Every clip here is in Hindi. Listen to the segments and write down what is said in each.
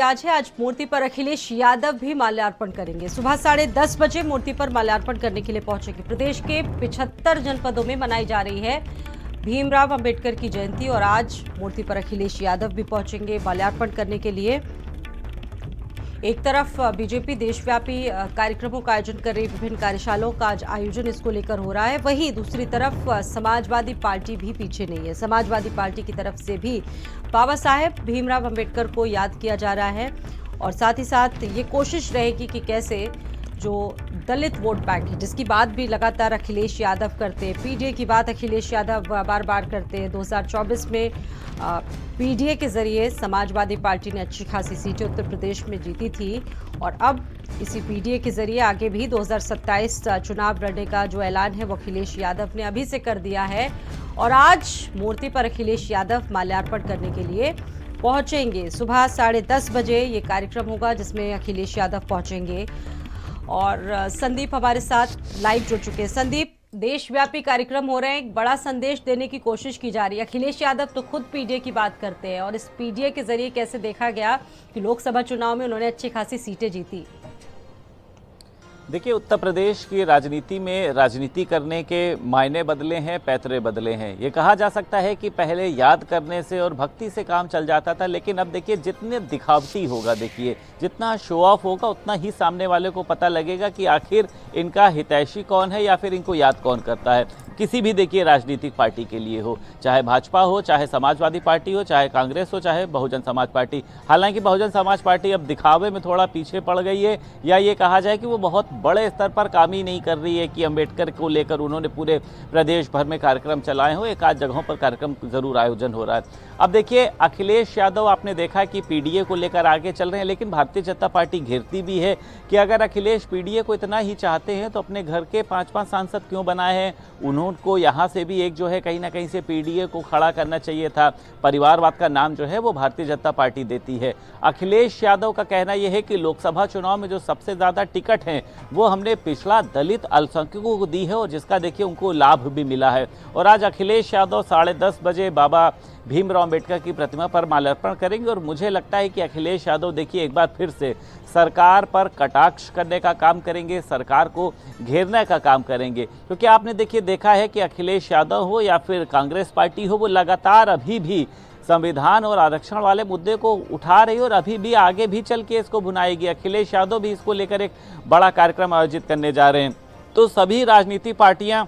आज मूर्ति पर अखिलेश यादव भी माल्यार्पण करेंगे। सुबह 10:30 बजे मूर्ति पर माल्यार्पण करने के लिए पहुंचेंगे। प्रदेश के 75 जनपदों में मनाई जा रही है भीमराव अंबेडकर की जयंती और आज मूर्ति पर अखिलेश यादव भी पहुंचेंगे माल्यार्पण करने के लिए। एक तरफ बीजेपी देशव्यापी कार्यक्रमों का आयोजन कर रही, विभिन्न कार्यशालाओं का आज आयोजन इसको लेकर हो रहा है। वहीं दूसरी तरफ समाजवादी पार्टी भी पीछे नहीं है। समाजवादी पार्टी की तरफ से भी बाबा साहेब भीमराव अंबेडकर को याद किया जा रहा है और साथ ही साथ ये कोशिश रहेगी कि कैसे जो दलित वोट बैंक है, जिसकी बात भी लगातार अखिलेश यादव करते हैं, पीडीए की बात अखिलेश यादव बार बार करते हैं। 2024 में पीडीए के जरिए समाजवादी पार्टी ने अच्छी खासी सीटें उत्तर प्रदेश में जीती थी और अब इसी पीडीए के जरिए आगे भी 2027 चुनाव लड़ने का जो ऐलान है वो अखिलेश यादव ने अभी से कर दिया है और आज मूर्ति पर अखिलेश यादव माल्यार्पण करने के लिए पहुंचेंगे। सुबह 10:30 बजे ये कार्यक्रम होगा जिसमें अखिलेश यादव पहुंचेंगे और संदीप हमारे साथ लाइव जुड़ चुके हैं। संदीप, देशव्यापी कार्यक्रम हो रहे हैं, एक बड़ा संदेश देने की कोशिश की जा रही है। अखिलेश यादव तो खुद पीडीए की बात करते हैं और इस पीडीए के जरिए कैसे देखा गया कि लोकसभा चुनाव में उन्होंने अच्छी खासी सीटें जीती। देखिए, उत्तर प्रदेश की राजनीति में राजनीति करने के मायने बदले हैं, पैतरे बदले हैं। ये कहा जा सकता है कि पहले याद करने से और भक्ति से काम चल जाता था, लेकिन अब देखिए जितने दिखावटी होगा, देखिए जितना शो ऑफ होगा उतना ही सामने वाले को पता लगेगा कि आखिर इनका हितैषी कौन है या फिर इनको याद कौन करता है। किसी भी देखिए राजनीतिक पार्टी के लिए हो, चाहे भाजपा हो, चाहे समाजवादी पार्टी हो, चाहे कांग्रेस हो, चाहे बहुजन समाज पार्टी। हालांकि बहुजन समाज पार्टी अब दिखावे में थोड़ा पीछे पड़ गई है या ये कहा जाए कि वो बहुत बड़े स्तर पर काम ही नहीं कर रही है कि अंबेडकर को लेकर उन्होंने पूरे प्रदेश भर में कार्यक्रम चलाए हो। एक आध जगहों पर कार्यक्रम जरूर आयोजन हो रहा है। अब देखिए अखिलेश यादव आपने देखा कि पीडीए को लेकर आगे चल रहे हैं, लेकिन भारतीय जनता पार्टी घेरती भी है कि अगर अखिलेश पीडीए को इतना ही चाहते हैं तो अपने घर के 5-5 सांसद क्यों बनाए हैं। उनको यहाँ से भी एक जो है कहीं ना कहीं से पीडीए को खड़ा करना चाहिए था। परिवारवाद का नाम जो है वो भारतीय जनता पार्टी देती है। अखिलेश यादव का कहना यह है कि लोकसभा चुनाव में जो सबसे ज़्यादा टिकट हैं वो हमने पिछला दलित अल्पसंख्यकों को दी है और जिसका देखिए उनको लाभ भी मिला है। और आज अखिलेश यादव 10:30 बजे बाबा भीमराव अंबेडकर की प्रतिमा पर माल्यार्पण करेंगे और मुझे लगता है कि अखिलेश यादव देखिए एक बार फिर से सरकार पर कटाक्ष करने का काम करेंगे, सरकार को घेरने का काम करेंगे। क्योंकि आपने देखिए देखा है कि अखिलेश यादव हो या फिर कांग्रेस पार्टी हो, वो लगातार अभी भी संविधान और आरक्षण वाले मुद्दे को उठा रही है और अभी भी आगे भी चल के इसको भुनाएगी। अखिलेश यादव भी इसको लेकर एक बड़ा कार्यक्रम आयोजित करने जा रहे हैं। तो सभी राजनीतिक पार्टियां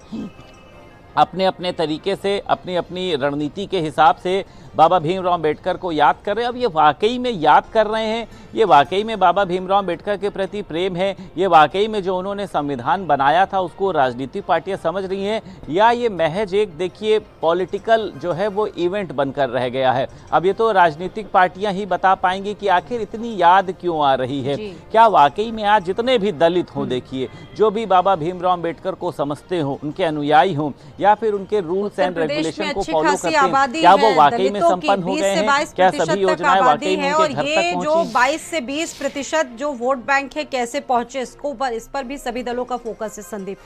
अपने अपने तरीके से अपनी अपनी रणनीति के हिसाब से बाबा भीमराव अंबेडकर को याद कर रहे हैं। अब ये वाकई में याद कर रहे हैं, ये वाकई में बाबा भीमराव अंबेडकर के प्रति प्रेम है, ये वाकई में जो उन्होंने संविधान बनाया था उसको राजनीतिक पार्टियां समझ रही हैं, या ये महज एक देखिए पॉलिटिकल जो है वो इवेंट बनकर रह गया है। अब ये तो राजनीतिक पार्टियां ही बता पाएंगी कि आखिर इतनी याद क्यों आ रही है। क्या वाकई में आज जितने भी दलित हों, देखिए जो भी बाबा भीमराव अंबेडकर को समझते हों, उनके अनुयायी हों या फिर उनके रूल्स एंड रेगुलेशन को फॉलो करते हैं, क्या वो वाकई में संपन्न हो गए हैं? क्या सभी योजनाएं वाकई में उनके घर तक पहुंची? जो 22 से 20% जो वोट बैंक है कैसे पहुंचे, इस पर भी सभी दलों का फोकस है। संदीप।